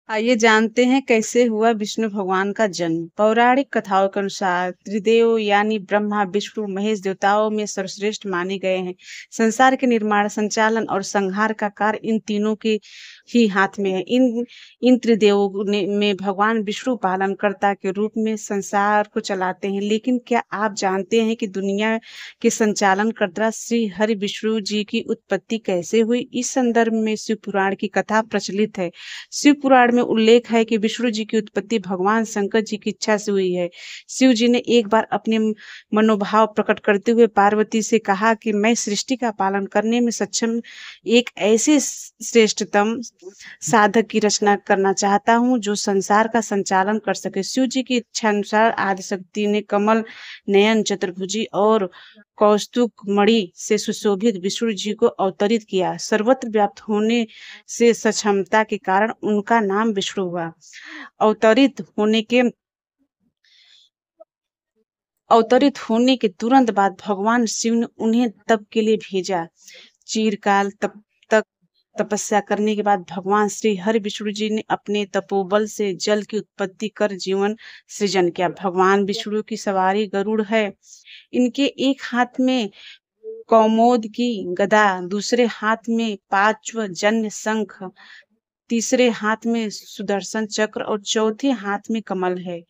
आइए जानते हैं कैसे हुआ विष्णु भगवान का जन्म। पौराणिक कथाओं के अनुसार त्रिदेव यानी ब्रह्मा, विष्णु, महेश देवताओं में सर्वश्रेष्ठ माने गए हैं। संसार के निर्माण, संचालन और संहार का कार्य इन तीनों के ही हाथ में है। इन इन त्रिदेवों में भगवान विष्णु पालनकर्ता के रूप में संसार को चलाते हैं। लेकिन क्या आप जानते हैं कि दुनिया के संचालनकर्ता श्री हरि विष्णु जी की उत्पत्ति कैसे हुई? इस संदर्भ में शिव पुराण की कथा प्रचलित है। शिव पुराण में उल्लेख है कि विष्णु जी की उत्पत्ति भगवान शंकर जी की इच्छा से हुई है। शिव जी ने एक बार अपने मनोभाव प्रकट करते हुए पार्वती से कहा कि मैं सृष्टि का पालन करने में सक्षम एक ऐसे श्रेष्ठतम साधक की रचना करना चाहता हूँ जो संसार का संचालन कर सके। शिव जी की इच्छा अनुसार आदिशक्ति ने कमल नयन, चतुर्भुजी और कौस्तुभ मणि से सुशोभित विष्णु जी को अवतरित किया। सर्वत्र व्याप्त होने से सक्षमता के कारण उनका नाम विष्णु हुआ। अवतरित होने के अवतरित होने के तुरंत बाद भगवान शिव ने उन्हें तप के लिए भेजा। चिरकाल तप तक तपस्या करने के बाद भगवान श्री हरि विष्णु जी ने अपने तपोबल से जल की उत्पत्ति कर जीवन सृजन किया। भगवान विष्णु की सवारी गरुड़ है। इनके एक हाथ में कौमोद की गदा, दूसरे हाथ में पांचजन्य शंख, तीसरे हाथ में सुदर्शन चक्र और चौथे हाथ में कमल है।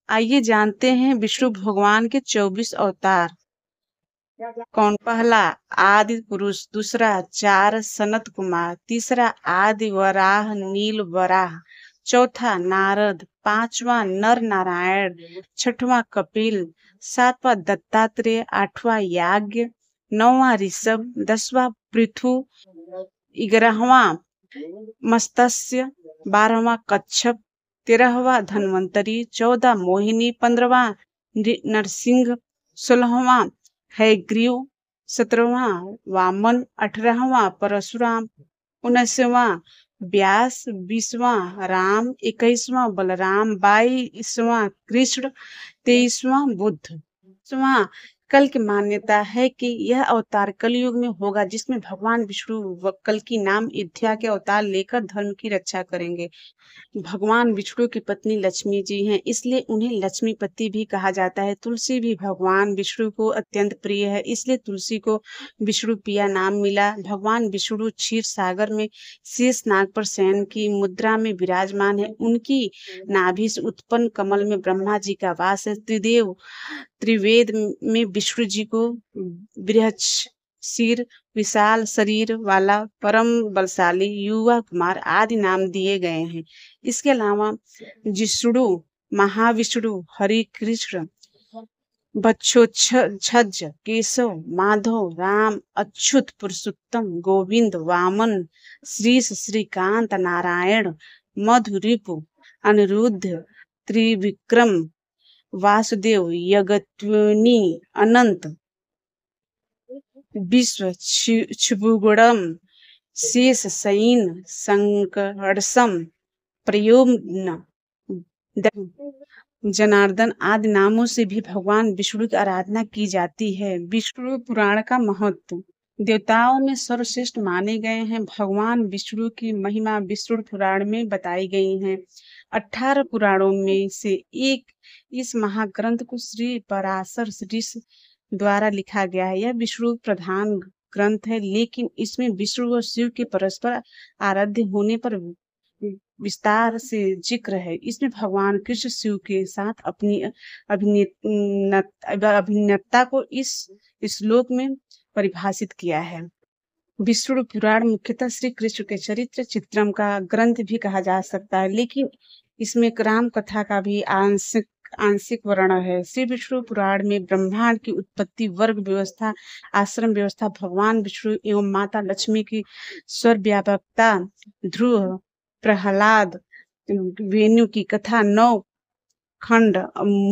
आइए जानते हैं विष्णु भगवान के 24 अवतार कौन? पहला आदि पुरुष, दूसरा चार सनत कुमार, तीसरा आदि वराह नील वराह, चौथा नारद, पांचवा नर नारायण, छठवां कपिल, सातवां दत्तात्रेय, आठवां याज्ञ, नौवां ऋषभ, 10वां पृथु, 11वां मत्स्य, 12वां कच्छप, 13वां धन्वंतरी, 14 मोहिनी, 15वां नरसिंह, 16वां हैग्रीव, 17वां वामन, 18वां परशुराम, 19वां व्यास, 20वां राम, 21वां बलराम, 22वां कृष्ण, 23वां बुद्ध। कल की मान्यता है कि यह अवतार कलयुग में होगा जिसमें भगवान विष्णु कल की नाम युद्धा के अवतार लेकर धर्म की रक्षा करेंगे। भगवान विष्णु की पत्नी लक्ष्मी जी हैं, इसलिए उन्हें लक्ष्मीपति भी कहा जाता है। तुलसी भी भगवान विष्णु को अत्यंत प्रिय है, इसलिए तुलसी को विष्णु प्रिया नाम मिला। भगवान विष्णु क्षीर सागर में शेष नाग पर शयन की मुद्रा में विराजमान है। उनकी नाभि से उत्पन्न कमल में ब्रह्मा जी का वास है। त्रिवेद में विष्णु जी को बृहस्पति, विशाल शरीर वाला, परम बलशाली, युवा कुमार आदि नाम दिए गए हैं। इसके अलावा जिष्णु, महाविष्णु, हरि कृष्ण, बच्छोछज, केशव, माधव, राम, अच्युत, पुरुषोत्तम, गोविंद, वामन, श्रीश, श्रीकांत, नारायण, मधु, रिपु, अनिरुद्ध, त्रिविक्रम, वासुदेव, यगत्विनी, अनंत, विश्व क्षुभुगुणम, शेष शयन, संकर्षम, प्रयोम्न, जनार्दन आदि नामों से भी भगवान विष्णु की आराधना की जाती है। विष्णु पुराण का महत्व देवताओं में सर्वश्रेष्ठ माने गए हैं। भगवान विष्णु की महिमा विष्णु पुराण में बताई गई है। 18 पुराणों में से एक इस महाग्रंथ को श्री पराशर ऋषि द्वारा लिखा गया है। यह विष्णु प्रधान ग्रंथ है, लेकिन इसमें विष्णु और शिव के परस्पर आराध्य होने पर विस्तार से जिक्र है। इसमें भगवान कृष्ण शिव के साथ अपनी अभिन्नता को इस श्लोक में परिभाषित किया है। विष्णु पुराण मुख्यतः श्री कृष्ण के चरित्र चित्रम का ग्रंथ भी कहा जा सकता है, लेकिन इसमें राम कथा का भी आंशिक वर्णन है। श्री विष्णु पुराण में ब्रह्मांड की उत्पत्ति, वर्ग व्यवस्था, आश्रम व्यवस्था, भगवान विष्णु एवं माता लक्ष्मी की सर्वव्यापकता, ध्रुव, प्रहलाद, वेणु की कथा, 9 खंड,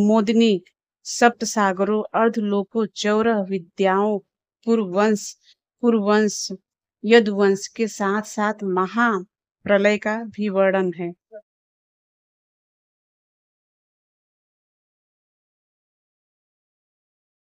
मोदिनी, सप्त सागरों, अर्धलोकों, 14 विद्याओं, पूर्ववंश, यदुवंश के साथ साथ महाप्रलय का भी वर्णन है।